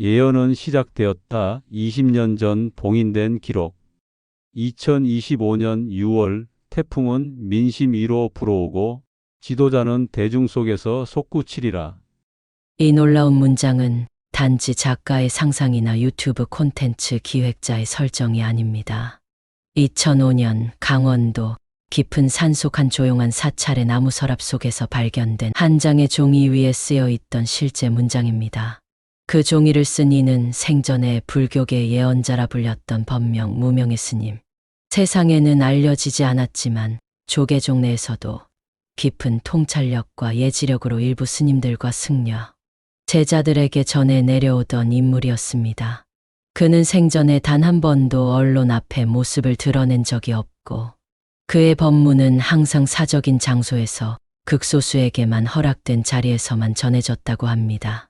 예언은 시작되었다. 20년 전 봉인된 기록. 2025년 6월 태풍은 민심 위로 불어오고 지도자는 대중 속에서 솟구치리라. 이 놀라운 문장은 단지 작가의 상상이나 유튜브 콘텐츠 기획자의 설정이 아닙니다. 2005년 강원도 깊은 산속 한 조용한 사찰의 나무 서랍 속에서 발견된 한 장의 종이 위에 쓰여 있던 실제 문장입니다. 그 종이를 쓴 이는 생전에 불교계의 예언자라 불렸던 법명 무명의 스님. 세상에는 알려지지 않았지만 조계종 내에서도 깊은 통찰력과 예지력으로 일부 스님들과 승려, 제자들에게 전해 내려오던 인물이었습니다. 그는 생전에 단 한 번도 언론 앞에 모습을 드러낸 적이 없고 그의 법문은 항상 사적인 장소에서 극소수에게만 허락된 자리에서만 전해졌다고 합니다.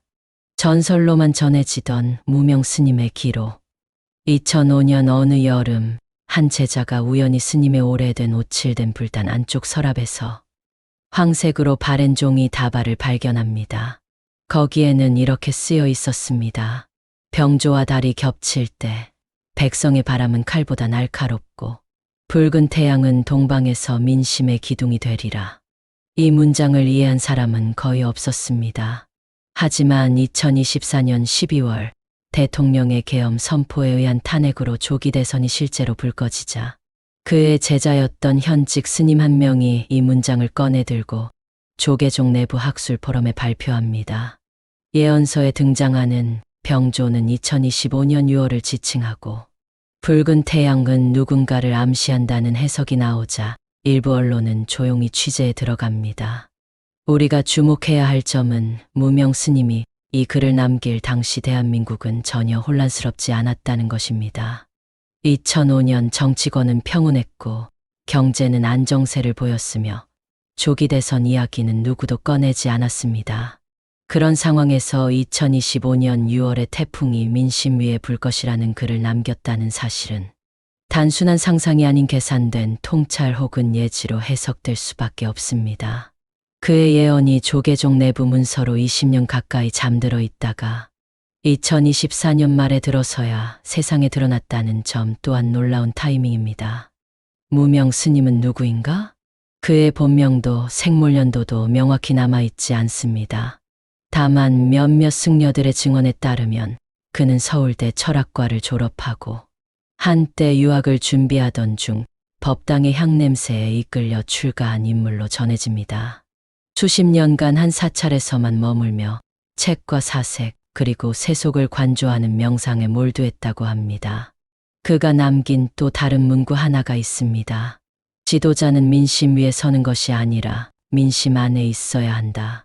전설로만 전해지던 무명 스님의 기록. 2005년 어느 여름 한 제자가 우연히 스님의 오래된 오칠된 불단 안쪽 서랍에서 황색으로 바랜 종이 다발을 발견합니다. 거기에는 이렇게 쓰여 있었습니다. 병조와 달이 겹칠 때 백성의 바람은 칼보다 날카롭고 붉은 태양은 동방에서 민심의 기둥이 되리라. 이 문장을 이해한 사람은 거의 없었습니다. 하지만 2024년 12월 대통령의 계엄 선포에 의한 탄핵으로 조기 대선이 실제로 불거지자 그의 제자였던 현직 스님 한 명이 이 문장을 꺼내들고 조계종 내부 학술 포럼에 발표합니다. 예언서에 등장하는 병조는 2025년 6월을 지칭하고 붉은 태양은 누군가를 암시한다는 해석이 나오자 일부 언론은 조용히 취재에 들어갑니다. 우리가 주목해야 할 점은 무명 스님이 이 글을 남길 당시 대한민국은 전혀 혼란스럽지 않았다는 것입니다. 2005년 정치권은 평온했고 경제는 안정세를 보였으며 조기 대선 이야기는 누구도 꺼내지 않았습니다. 그런 상황에서 2025년 6월에 태풍이 민심 위에 불 것이라는 글을 남겼다는 사실은 단순한 상상이 아닌 계산된 통찰 혹은 예지로 해석될 수밖에 없습니다. 그의 예언이 조계종 내부 문서로 20년 가까이 잠들어 있다가 2024년 말에 들어서야 세상에 드러났다는 점 또한 놀라운 타이밍입니다. 무명 스님은 누구인가? 그의 본명도 생물연도도 명확히 남아있지 않습니다. 다만 몇몇 승려들의 증언에 따르면 그는 서울대 철학과를 졸업하고 한때 유학을 준비하던 중 법당의 향냄새에 이끌려 출가한 인물로 전해집니다. 수십 년간 한 사찰에서만 머물며 책과 사색 그리고 세속을 관조하는 명상에 몰두했다고 합니다. 그가 남긴 또 다른 문구 하나가 있습니다. 지도자는 민심 위에 서는 것이 아니라 민심 안에 있어야 한다.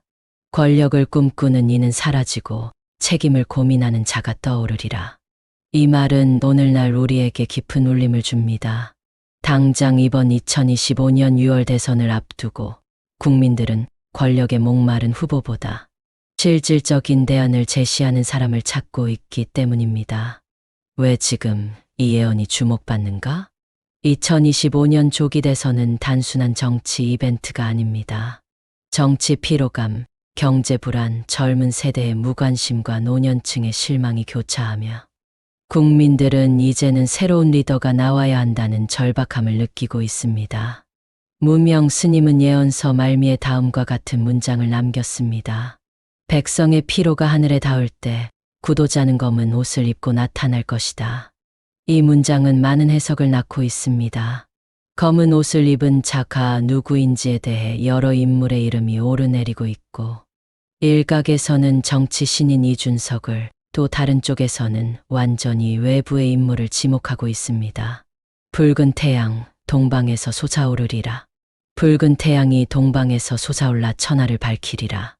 권력을 꿈꾸는 이는 사라지고 책임을 고민하는 자가 떠오르리라. 이 말은 오늘날 우리에게 깊은 울림을 줍니다. 당장 이번 2025년 6월 대선을 앞두고 국민들은 권력에 목마른 후보보다 실질적인 대안을 제시하는 사람을 찾고 있기 때문입니다. 왜 지금 이 예언이 주목받는가? 2025년 조기 대선은 단순한 정치 이벤트가 아닙니다. 정치 피로감, 경제 불안, 젊은 세대의 무관심과 노년층의 실망이 교차하며 국민들은 이제는 새로운 리더가 나와야 한다는 절박함을 느끼고 있습니다. 무명 스님은 예언서 말미에 다음과 같은 문장을 남겼습니다. 백성의 피로가 하늘에 닿을 때 구도자는 검은 옷을 입고 나타날 것이다. 이 문장은 많은 해석을 낳고 있습니다. 검은 옷을 입은 자가 누구인지에 대해 여러 인물의 이름이 오르내리고 있고 일각에서는 정치 신인 이준석을 또 다른 쪽에서는 완전히 외부의 인물을 지목하고 있습니다. 붉은 태양, 동방에서 솟아오르리라. 붉은 태양이 동방에서 솟아올라 천하를 밝히리라.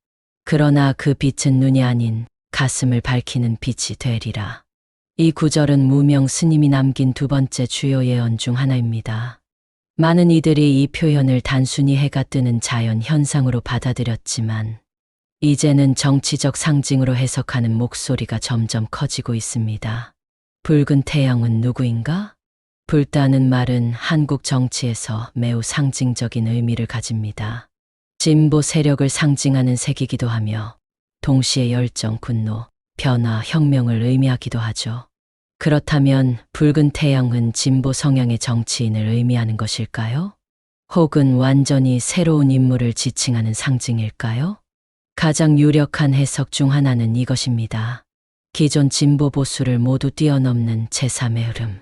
그러나 그 빛은 눈이 아닌 가슴을 밝히는 빛이 되리라. 이 구절은 무명 스님이 남긴 두 번째 주요 예언 중 하나입니다. 많은 이들이 이 표현을 단순히 해가 뜨는 자연 현상으로 받아들였지만 이제는 정치적 상징으로 해석하는 목소리가 점점 커지고 있습니다. 붉은 태양은 누구인가? 불다는 말은 한국 정치에서 매우 상징적인 의미를 가집니다. 진보 세력을 상징하는 색이기도 하며 동시에 열정, 분노, 변화, 혁명을 의미하기도 하죠. 그렇다면 붉은 태양은 진보 성향의 정치인을 의미하는 것일까요? 혹은 완전히 새로운 인물을 지칭하는 상징일까요? 가장 유력한 해석 중 하나는 이것입니다. 기존 진보 보수를 모두 뛰어넘는 제3의 흐름.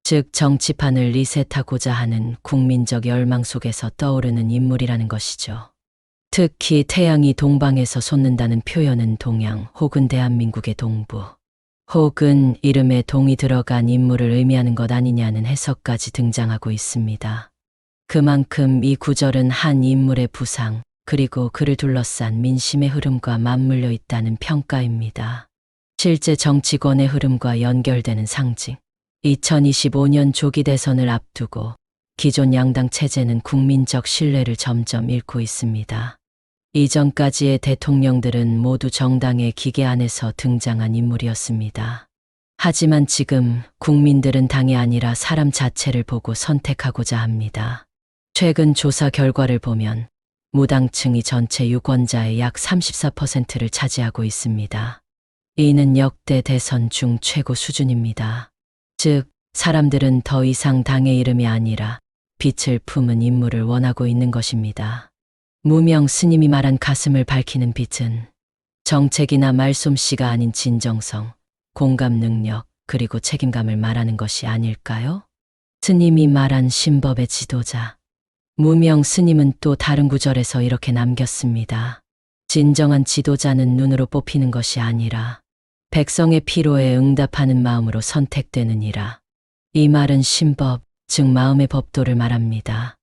즉 정치판을 리셋하고자 하는 국민적 열망 속에서 떠오르는 인물이라는 것이죠. 특히 태양이 동방에서 솟는다는 표현은 동양 혹은 대한민국의 동부 혹은 이름에 동이 들어간 인물을 의미하는 것 아니냐는 해석까지 등장하고 있습니다. 그만큼 이 구절은 한 인물의 부상 그리고 그를 둘러싼 민심의 흐름과 맞물려 있다는 평가입니다. 실제 정치권의 흐름과 연결되는 상징. 2025년 조기 대선을 앞두고 기존 양당 체제는 국민적 신뢰를 점점 잃고 있습니다. 이전까지의 대통령들은 모두 정당의 기계 안에서 등장한 인물이었습니다. 하지만 지금 국민들은 당이 아니라 사람 자체를 보고 선택하고자 합니다. 최근 조사 결과를 보면 무당층이 전체 유권자의 약 34%를 차지하고 있습니다. 이는 역대 대선 중 최고 수준입니다. 즉, 사람들은 더 이상 당의 이름이 아니라 빛을 품은 인물을 원하고 있는 것입니다. 무명 스님이 말한 가슴을 밝히는 빛은 정책이나 말솜씨가 아닌 진정성, 공감 능력, 그리고 책임감을 말하는 것이 아닐까요? 스님이 말한 신법의 지도자. 무명 스님은 또 다른 구절에서 이렇게 남겼습니다. 진정한 지도자는 눈으로 뽑히는 것이 아니라 백성의 피로에 응답하는 마음으로 선택되느니라. 이 말은 신법, 즉 마음의 법도를 말합니다.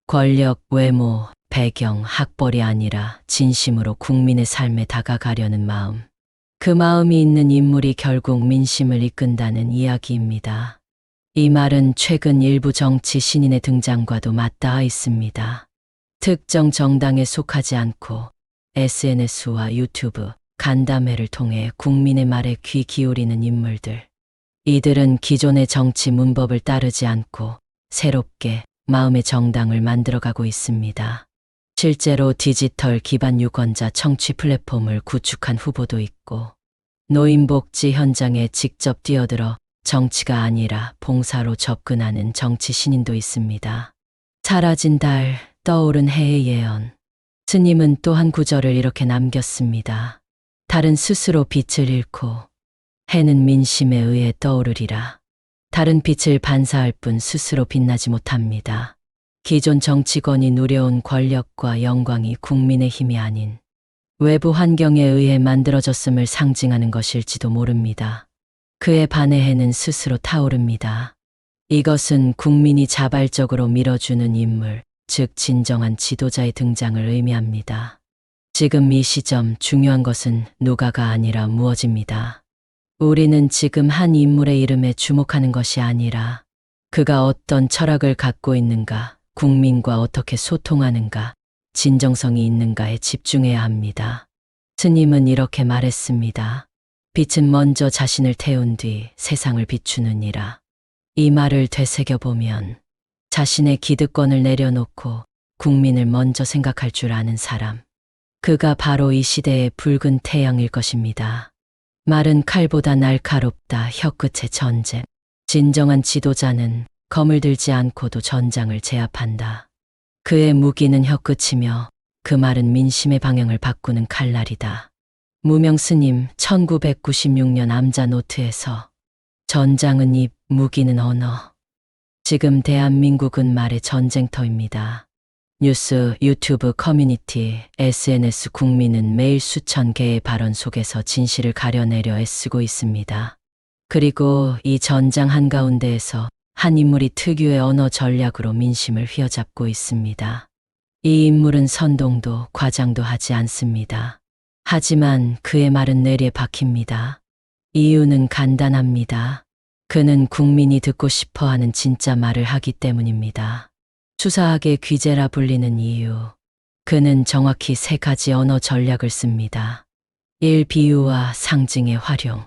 권력, 외모, 배경, 학벌이 아니라 진심으로 국민의 삶에 다가가려는 마음. 그 마음이 있는 인물이 결국 민심을 이끈다는 이야기입니다. 이 말은 최근 일부 정치 신인의 등장과도 맞닿아 있습니다. 특정 정당에 속하지 않고 SNS와 유튜브, 간담회를 통해 국민의 말에 귀 기울이는 인물들. 이들은 기존의 정치 문법을 따르지 않고 새롭게 마음의 정당을 만들어가고 있습니다. 실제로 디지털 기반 유권자 청취 플랫폼을 구축한 후보도 있고 노인복지 현장에 직접 뛰어들어 정치가 아니라 봉사로 접근하는 정치 신인도 있습니다. 사라진 달, 떠오른 해의 예언. 스님은 또 한 구절을 이렇게 남겼습니다. 달은 스스로 빛을 잃고 해는 민심에 의해 떠오르리라. 다른 빛을 반사할 뿐 스스로 빛나지 못합니다. 기존 정치권이 누려온 권력과 영광이 국민의 힘이 아닌 외부 환경에 의해 만들어졌음을 상징하는 것일지도 모릅니다. 그에 반해 해는 스스로 타오릅니다. 이것은 국민이 자발적으로 밀어주는 인물, 즉 진정한 지도자의 등장을 의미합니다. 지금 이 시점 중요한 것은 누가가 아니라 무엇입니다. 우리는 지금 한 인물의 이름에 주목하는 것이 아니라 그가 어떤 철학을 갖고 있는가, 국민과 어떻게 소통하는가, 진정성이 있는가에 집중해야 합니다. 스님은 이렇게 말했습니다. 빛은 먼저 자신을 태운 뒤 세상을 비추느니라. 이 말을 되새겨보면 자신의 기득권을 내려놓고 국민을 먼저 생각할 줄 아는 사람. 그가 바로 이 시대의 붉은 태양일 것입니다. 말은 칼보다 날카롭다. 혀끝의 전쟁. 진정한 지도자는 검을 들지 않고도 전장을 제압한다. 그의 무기는 혀끝이며 그 말은 민심의 방향을 바꾸는 칼날이다. 무명 스님 1996년 암자 노트에서 전장은 입, 무기는 언어. 지금 대한민국은 말의 전쟁터입니다. 뉴스, 유튜브 커뮤니티, SNS 국민은 매일 수천 개의 발언 속에서 진실을 가려내려 애쓰고 있습니다. 그리고 이 전장 한가운데에서 한 인물이 특유의 언어 전략으로 민심을 휘어잡고 있습니다. 이 인물은 선동도 과장도 하지 않습니다. 하지만 그의 말은 뇌리에 박힙니다. 이유는 간단합니다. 그는 국민이 듣고 싶어하는 진짜 말을 하기 때문입니다. 수사학의 귀재라 불리는 이유. 그는 정확히 세 가지 언어 전략을 씁니다. 1. 비유와 상징의 활용.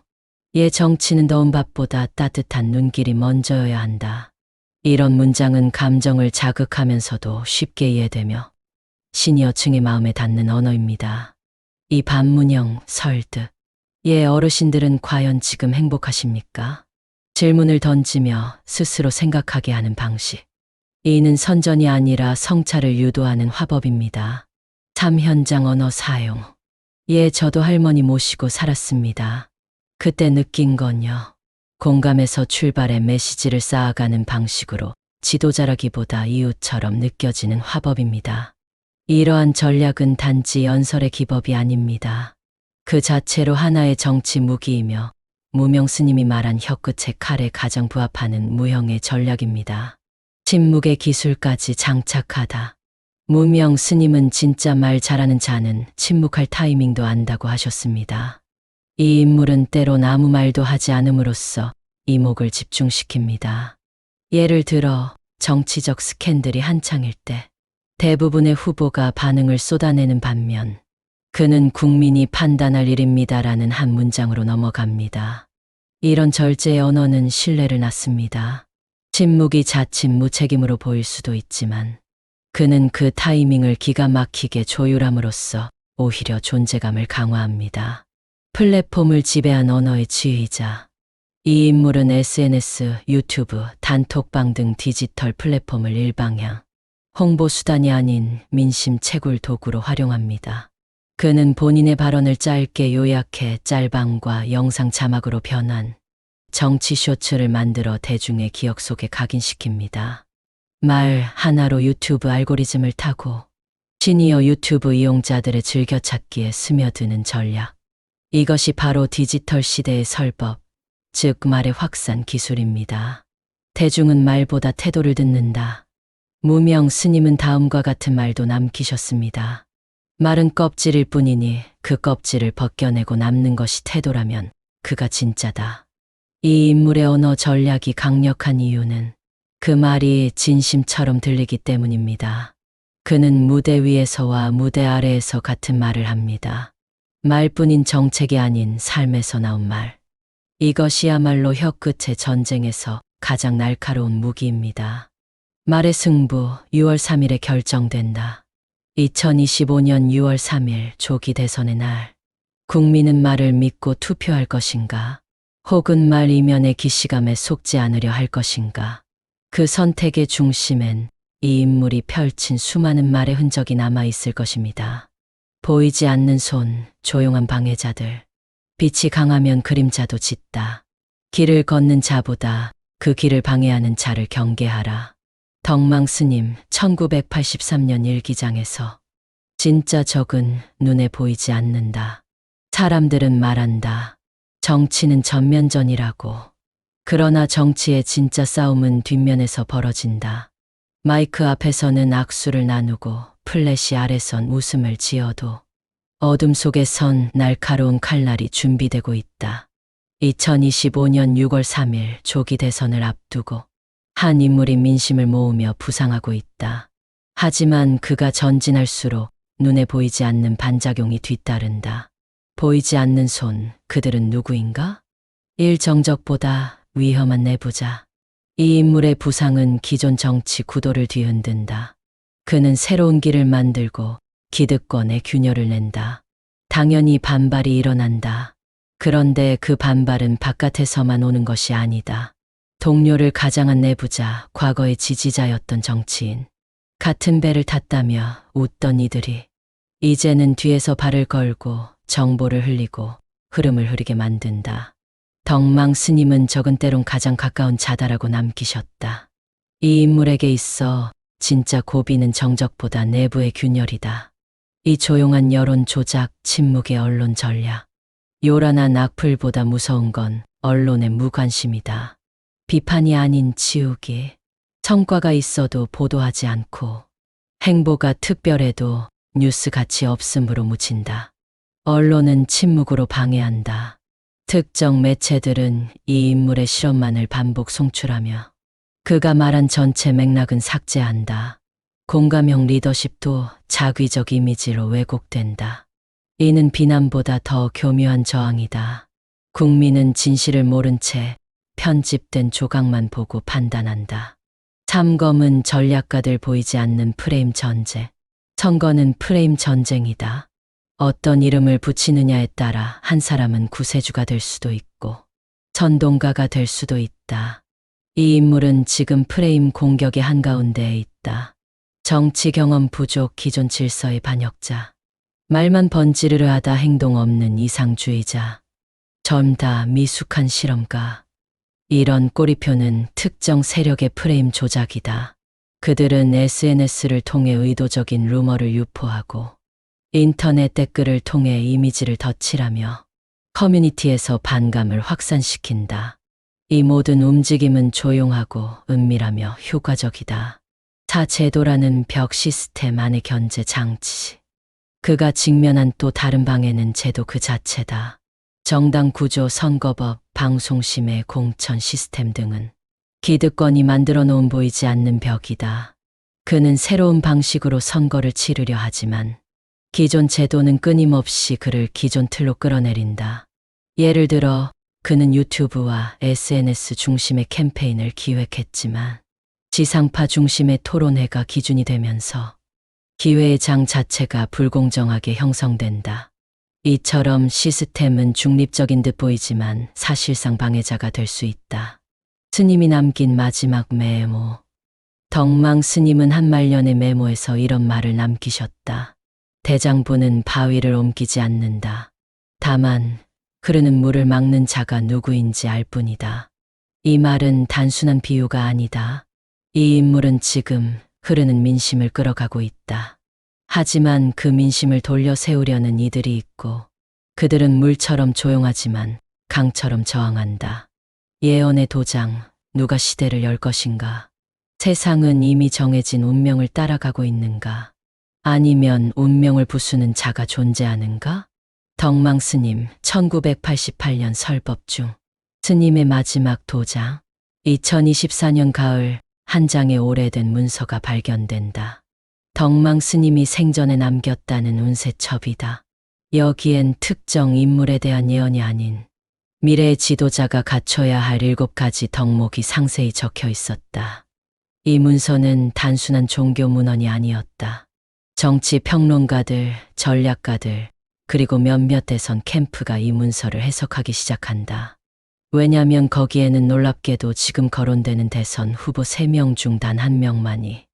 정치는 더운 밥보다 따뜻한 눈길이 먼저여야 한다. 이런 문장은 감정을 자극하면서도 쉽게 이해되며 시니어층의 마음에 닿는 언어입니다. 이 반문형 설득. 예, 어르신들은 과연 지금 행복하십니까? 질문을 던지며 스스로 생각하게 하는 방식. 이는 선전이 아니라 성찰을 유도하는 화법입니다. 3. 현장 언어 사용. 예, 저도 할머니 모시고 살았습니다. 그때 느낀 건요. 공감에서 출발해 메시지를 쌓아가는 방식으로 지도자라기보다 이웃처럼 느껴지는 화법입니다. 이러한 전략은 단지 연설의 기법이 아닙니다. 그 자체로 하나의 정치 무기이며 무명 스님이 말한 혀끝의 칼에 가장 부합하는 무형의 전략입니다. 침묵의 기술까지 장착하다. 무명 스님은 진짜 말 잘하는 자는 침묵할 타이밍도 안다고 하셨습니다. 이 인물은 때론 아무 말도 하지 않음으로써 이목을 집중시킵니다. 예를 들어 정치적 스캔들이 한창일 때 대부분의 후보가 반응을 쏟아내는 반면 그는 국민이 판단할 일입니다라는 한 문장으로 넘어갑니다. 이런 절제의 언어는 신뢰를 낳습니다. 침묵이 자칫 무책임으로 보일 수도 있지만 그는 그 타이밍을 기가 막히게 조율함으로써 오히려 존재감을 강화합니다. 플랫폼을 지배한 언어의 지휘자. 이 인물은 SNS, 유튜브, 단톡방 등 디지털 플랫폼을 일방향, 홍보 수단이 아닌 민심 채굴 도구로 활용합니다. 그는 본인의 발언을 짧게 요약해 짤방과 영상 자막으로 변환, 정치 쇼츠를 만들어 대중의 기억 속에 각인시킵니다. 말 하나로 유튜브 알고리즘을 타고 시니어 유튜브 이용자들의 즐겨찾기에 스며드는 전략. 이것이 바로 디지털 시대의 설법, 즉 말의 확산 기술입니다. 대중은 말보다 태도를 듣는다. 무명 스님은 다음과 같은 말도 남기셨습니다. 말은 껍질일 뿐이니 그 껍질을 벗겨내고 남는 것이 태도라면 그가 진짜다. 이 인물의 언어 전략이 강력한 이유는 그 말이 진심처럼 들리기 때문입니다. 그는 무대 위에서와 무대 아래에서 같은 말을 합니다. 말뿐인 정책이 아닌 삶에서 나온 말. 이것이야말로 혀끝의 전쟁에서 가장 날카로운 무기입니다. 말의 승부 6월 3일에 결정된다. 2025년 6월 3일 조기 대선의 날. 국민은 말을 믿고 투표할 것인가? 혹은 말 이면의 기시감에 속지 않으려 할 것인가? 그 선택의 중심엔 이 인물이 펼친 수많은 말의 흔적이 남아있을 것입니다. 보이지 않는 손, 조용한 방해자들. 빛이 강하면 그림자도 짙다. 길을 걷는 자보다 그 길을 방해하는 자를 경계하라. 덕망 스님 1983년 일기장에서 진짜 적은 눈에 보이지 않는다. 사람들은 말한다. 정치는 전면전이라고. 그러나 정치의 진짜 싸움은 뒷면에서 벌어진다. 마이크 앞에서는 악수를 나누고 플래시 아래선 웃음을 지어도 어둠 속에선 날카로운 칼날이 준비되고 있다. 2025년 6월 3일 조기 대선을 앞두고 한 인물이 민심을 모으며 부상하고 있다. 하지만 그가 전진할수록 눈에 보이지 않는 반작용이 뒤따른다. 보이지 않는 손, 그들은 누구인가? 1. 정적보다 위험한 내부자. 이 인물의 부상은 기존 정치 구도를 뒤흔든다. 그는 새로운 길을 만들고 기득권에 균열을 낸다. 당연히 반발이 일어난다. 그런데 그 반발은 바깥에서만 오는 것이 아니다. 동료를 가장한 내부자, 과거의 지지자였던 정치인. 같은 배를 탔다며 웃던 이들이 이제는 뒤에서 발을 걸고 정보를 흘리고 흐름을 흐리게 만든다. 덕망 스님은 적은 때론 가장 가까운 자다라고 남기셨다. 이 인물에게 있어 진짜 고비는 정적보다 내부의 균열이다. 이 조용한 여론 조작, 침묵의 언론 전략. 요란한 악플보다 무서운 건 언론의 무관심이다. 비판이 아닌 치우기. 성과가 있어도 보도하지 않고 행보가 특별해도 뉴스 가치 없음으로 묻힌다. 언론은 침묵으로 방해한다. 특정 매체들은 이 인물의 실험만을 반복 송출하며 그가 말한 전체 맥락은 삭제한다. 공감형 리더십도 자귀적 이미지로 왜곡된다. 이는 비난보다 더 교묘한 저항이다. 국민은 진실을 모른 채 편집된 조각만 보고 판단한다. 참검은 전략가들 보이지 않는 프레임 전제. 선거는 프레임 전쟁이다. 어떤 이름을 붙이느냐에 따라 한 사람은 구세주가 될 수도 있고 선동가가 될 수도 있다. 이 인물은 지금 프레임 공격의 한가운데에 있다. 정치 경험 부족 기존 질서의 반역자. 말만 번지르르 하다 행동 없는 이상주의자. 젊다 미숙한 실험가. 이런 꼬리표는 특정 세력의 프레임 조작이다. 그들은 SNS를 통해 의도적인 루머를 유포하고 인터넷 댓글을 통해 이미지를 덧칠하며 커뮤니티에서 반감을 확산시킨다. 이 모든 움직임은 조용하고 은밀하며 효과적이다. 사제도라는 벽 시스템 안의 견제 장치. 그가 직면한 또 다른 방해는 제도 그 자체다. 정당 구조, 선거법, 방송심의 공천 시스템 등은 기득권이 만들어 놓은 보이지 않는 벽이다. 그는 새로운 방식으로 선거를 치르려 하지만 기존 제도는 끊임없이 그를 기존 틀로 끌어내린다. 예를 들어 그는 유튜브와 SNS 중심의 캠페인을 기획했지만 지상파 중심의 토론회가 기준이 되면서 기회의 장 자체가 불공정하게 형성된다. 이처럼 시스템은 중립적인 듯 보이지만 사실상 방해자가 될 수 있다. 스님이 남긴 마지막 메모. 덕망 스님은 한 말년의 메모에서 이런 말을 남기셨다. 대장부는 바위를 옮기지 않는다. 다만 흐르는 물을 막는 자가 누구인지 알 뿐이다. 이 말은 단순한 비유가 아니다. 이 인물은 지금 흐르는 민심을 끌어가고 있다. 하지만 그 민심을 돌려 세우려는 이들이 있고 그들은 물처럼 조용하지만 강처럼 저항한다. 예언의 도장, 누가 시대를 열 것인가? 세상은 이미 정해진 운명을 따라가고 있는가? 아니면 운명을 부수는 자가 존재하는가? 덕망 스님, 1988년 설법 중. 스님의 마지막 도장. 2024년 가을, 한 장의 오래된 문서가 발견된다. 덕망 스님이 생전에 남겼다는 운세첩이다. 여기엔 특정 인물에 대한 예언이 아닌 미래의 지도자가 갖춰야 할 7가지 덕목이 상세히 적혀 있었다. 이 문서는 단순한 종교 문헌이 아니었다. 정치 평론가들, 전략가들, 그리고 몇몇 대선 캠프가 이 문서를 해석하기 시작한다. 왜냐하면 거기에는 놀랍게도 지금 거론되는 대선 후보 3명 중 단 1명만이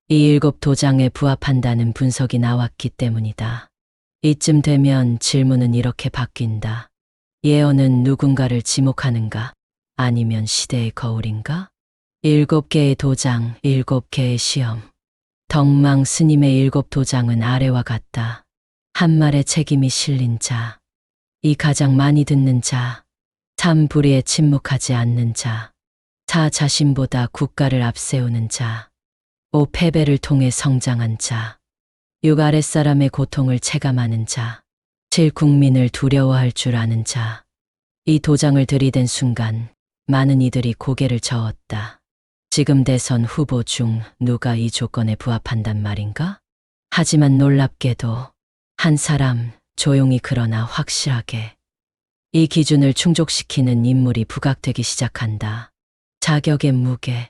이 7도장에 부합한다는 분석이 나왔기 때문이다. 이쯤 되면 질문은 이렇게 바뀐다. 예언은 누군가를 지목하는가? 아니면 시대의 거울인가? 7개의 도장, 7개의 시험. 덕망 스님의 7도장은 아래와 같다. 한 말의 책임이 실린 자, 이 가장 많이 듣는 자, 참 불의에 침묵하지 않는 자, 자 자신보다 국가를 앞세우는 자, 5 패배를 통해 성장한 자, 6 아랫사람의 고통을 체감하는 자, 7 국민을 두려워할 줄 아는 자. 이 도장을 들이댄 순간 많은 이들이 고개를 저었다. 지금 대선 후보 중 누가 이 조건에 부합한단 말인가? 하지만 놀랍게도 한 사람, 조용히 그러나 확실하게 이 기준을 충족시키는 인물이 부각되기 시작한다. 자격의 무게.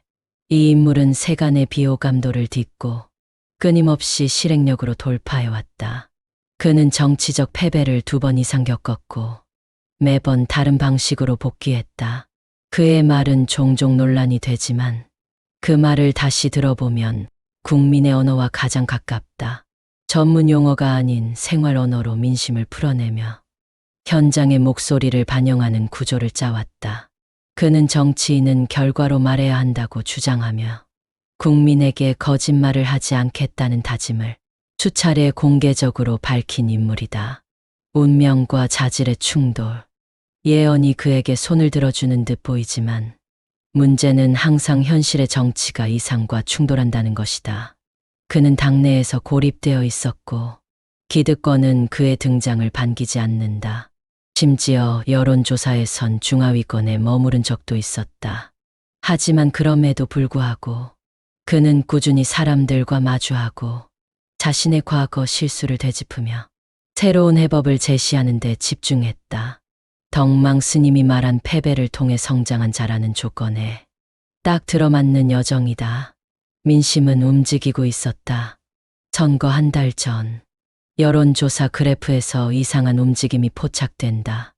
이 인물은 세간의 비호감도를 딛고 끊임없이 실행력으로 돌파해왔다. 그는 정치적 패배를 2번 이상 겪었고 매번 다른 방식으로 복귀했다. 그의 말은 종종 논란이 되지만 그 말을 다시 들어보면 국민의 언어와 가장 가깝다. 전문 용어가 아닌 생활 언어로 민심을 풀어내며 현장의 목소리를 반영하는 구조를 짜왔다. 그는 정치인은 결과로 말해야 한다고 주장하며 국민에게 거짓말을 하지 않겠다는 다짐을 수차례 공개적으로 밝힌 인물이다. 운명과 자질의 충돌. 예언이 그에게 손을 들어주는 듯 보이지만 문제는 항상 현실의 정치가 이상과 충돌한다는 것이다. 그는 당내에서 고립되어 있었고 기득권은 그의 등장을 반기지 않는다. 심지어 여론조사에선 중하위권에 머무른 적도 있었다. 하지만 그럼에도 불구하고 그는 꾸준히 사람들과 마주하고 자신의 과거 실수를 되짚으며 새로운 해법을 제시하는 데 집중했다. 덕망 스님이 말한 패배를 통해 성장한 자라는 조건에 딱 들어맞는 여정이다. 민심은 움직이고 있었다. 선거 한 달 전, 여론조사 그래프에서 이상한 움직임이 포착된다.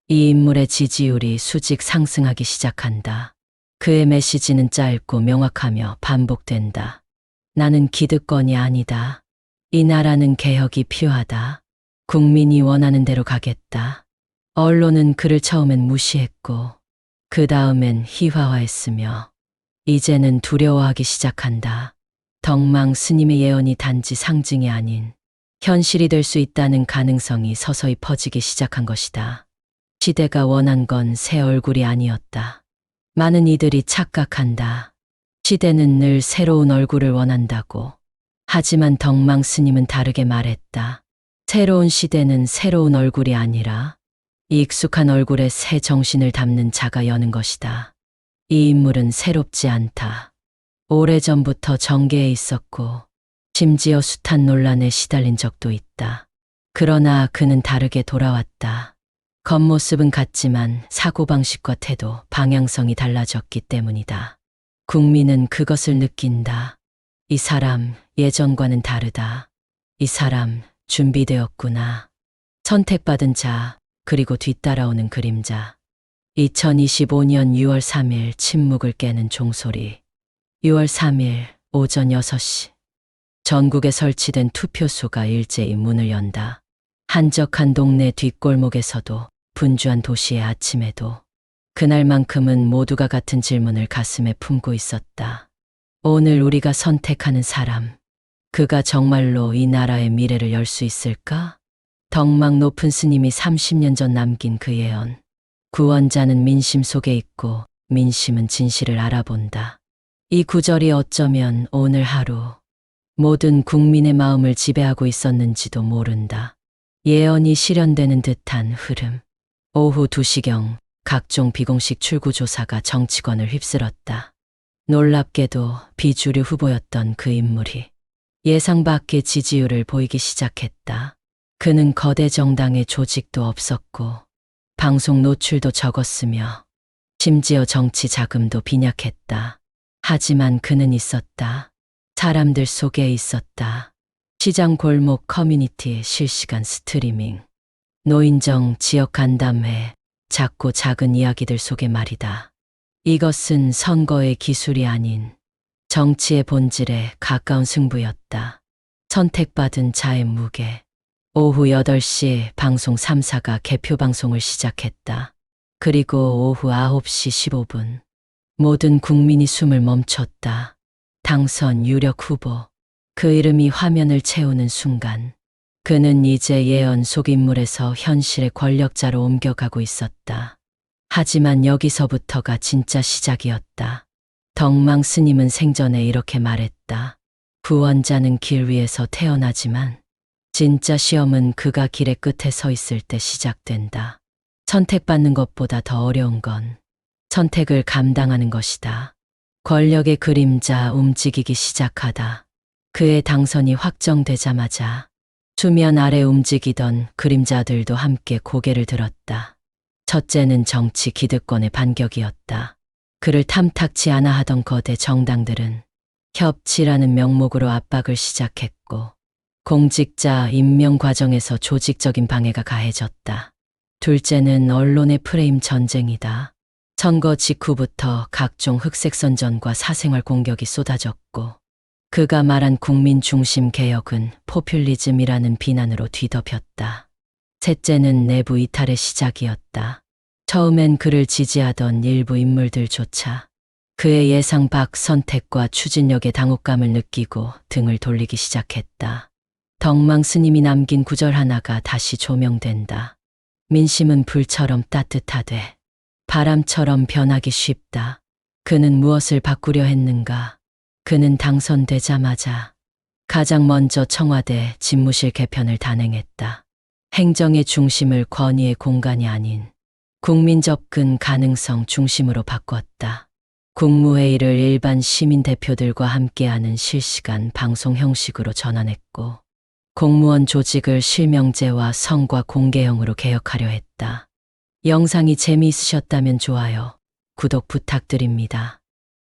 이 인물의 지지율이 수직 상승하기 시작한다. 그의 메시지는 짧고 명확하며 반복된다. 나는 기득권이 아니다. 이 나라는 개혁이 필요하다. 국민이 원하는 대로 가겠다. 언론은 그를 처음엔 무시했고 그 다음엔 희화화했으며 이제는 두려워하기 시작한다. 덕망 스님의 예언이 단지 상징이 아닌 현실이 될 수 있다는 가능성이 서서히 퍼지기 시작한 것이다. 시대가 원한 건 새 얼굴이 아니었다. 많은 이들이 착각한다. 시대는 늘 새로운 얼굴을 원한다고. 하지만 덕망 스님은 다르게 말했다. 새로운 시대는 새로운 얼굴이 아니라 익숙한 얼굴에 새 정신을 담는 자가 여는 것이다. 이 인물은 새롭지 않다. 오래전부터 정계에 있었고 심지어 숱한 논란에 시달린 적도 있다. 그러나 그는 다르게 돌아왔다. 겉모습은 같지만 사고방식과 태도, 방향성이 달라졌기 때문이다. 국민은 그것을 느낀다. 이 사람 예전과는 다르다. 이 사람 준비되었구나. 선택받은 자, 그리고 뒤따라오는 그림자. 2025년 6월 3일 침묵을 깨는 종소리. 6월 3일 오전 6시. 전국에 설치된 투표소가 일제히 문을 연다. 한적한 동네 뒷골목에서도 분주한 도시의 아침에도 그날만큼은 모두가 같은 질문을 가슴에 품고 있었다. 오늘 우리가 선택하는 사람, 그가 정말로 이 나라의 미래를 열 수 있을까? 덕망 높은 스님이 30년 전 남긴 그 예언. 구원자는 민심 속에 있고 민심은 진실을 알아본다. 이 구절이 어쩌면 오늘 하루 모든 국민의 마음을 지배하고 있었는지도 모른다. 예언이 실현되는 듯한 흐름. 오후 2시경 각종 비공식 출구조사가 정치권을 휩쓸었다. 놀랍게도 비주류 후보였던 그 인물이 예상 밖의 지지율을 보이기 시작했다. 그는 거대 정당의 조직도 없었고 방송 노출도 적었으며 심지어 정치 자금도 빈약했다. 하지만 그는 있었다. 사람들 속에 있었다. 시장 골목 커뮤니티 실시간 스트리밍, 노인정 지역 간담회, 작고 작은 이야기들 속에 말이다. 이것은 선거의 기술이 아닌 정치의 본질에 가까운 승부였다. 선택받은 자의 무게. 오후 8시 방송 3사가 개표 방송을 시작했다. 그리고 오후 9시 15분. 모든 국민이 숨을 멈췄다. 당선 유력 후보. 그 이름이 화면을 채우는 순간 그는 이제 예언 속 인물에서 현실의 권력자로 옮겨가고 있었다. 하지만 여기서부터가 진짜 시작이었다. 덕망 스님은 생전에 이렇게 말했다. 구원자는 길 위에서 태어나지만 진짜 시험은 그가 길의 끝에 서 있을 때 시작된다. 선택받는 것보다 더 어려운 건 선택을 감당하는 것이다. 권력의 그림자 움직이기 시작하다. 그의 당선이 확정되자마자 수면 아래 움직이던 그림자들도 함께 고개를 들었다. 첫째는 정치 기득권의 반격이었다. 그를 탐탁치 않아 하던 거대 정당들은 협치라는 명목으로 압박을 시작했고 공직자 임명 과정에서 조직적인 방해가 가해졌다. 둘째는 언론의 프레임 전쟁이다. 선거 직후부터 각종 흑색 선전과 사생활 공격이 쏟아졌고 그가 말한 국민 중심 개혁은 포퓰리즘이라는 비난으로 뒤덮였다. 셋째는 내부 이탈의 시작이었다. 처음엔 그를 지지하던 일부 인물들조차 그의 예상 밖 선택과 추진력의 당혹감을 느끼고 등을 돌리기 시작했다. 덕망 스님이 남긴 구절 하나가 다시 조명된다. 민심은 불처럼 따뜻하되 바람처럼 변하기 쉽다. 그는 무엇을 바꾸려 했는가? 그는 당선되자마자 가장 먼저 청와대 집무실 개편을 단행했다. 행정의 중심을 권위의 공간이 아닌 국민 접근 가능성 중심으로 바꿨다. 국무회의를 일반 시민 대표들과 함께하는 실시간 방송 형식으로 전환했고 공무원 조직을 실명제와 성과 공개형으로 개혁하려 했다. 영상이 재미있으셨다면 좋아요, 구독 부탁드립니다.